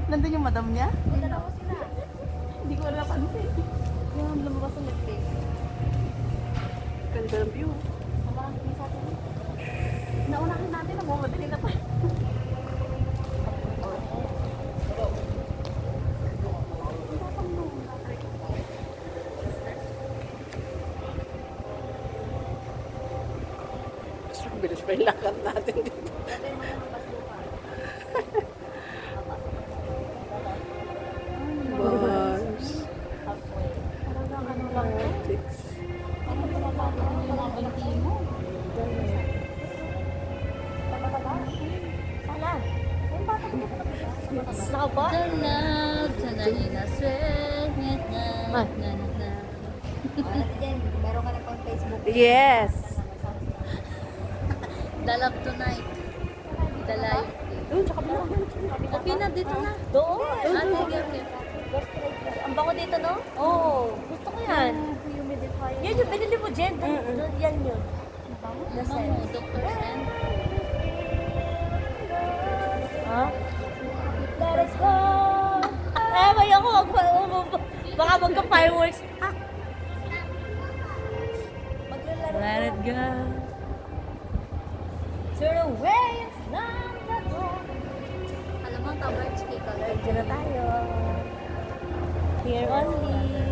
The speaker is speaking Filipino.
Nandun yung madam niya? Dalawa sila. Hindi ko wala napansin. Yung lumabas ng Netflix. Ganda ng view. Habang may sa atin. Naunahin natin, nagmamadali na pa. Bilis pa yung lakad natin dito. Bars. Romantics. Nakapa? Meron ka na pang Facebook. Yes. The love tonight. The life. Doon, tsaka bilang. Okay na, dito na. Doon? Okay, okay. Ang bango dito, no? Oo. Gusto ko yan. Yan yung binili mo, Jen. Doon, yan yun. Bango, Dr. Sen. Ha? Let us go! Eh, may ako. Baka magka-fireworks. Ah! Maglalaro. Let it go. Turn away, it's not that long. Alam mo, coverage kay color. Diyan na tayo. Here only.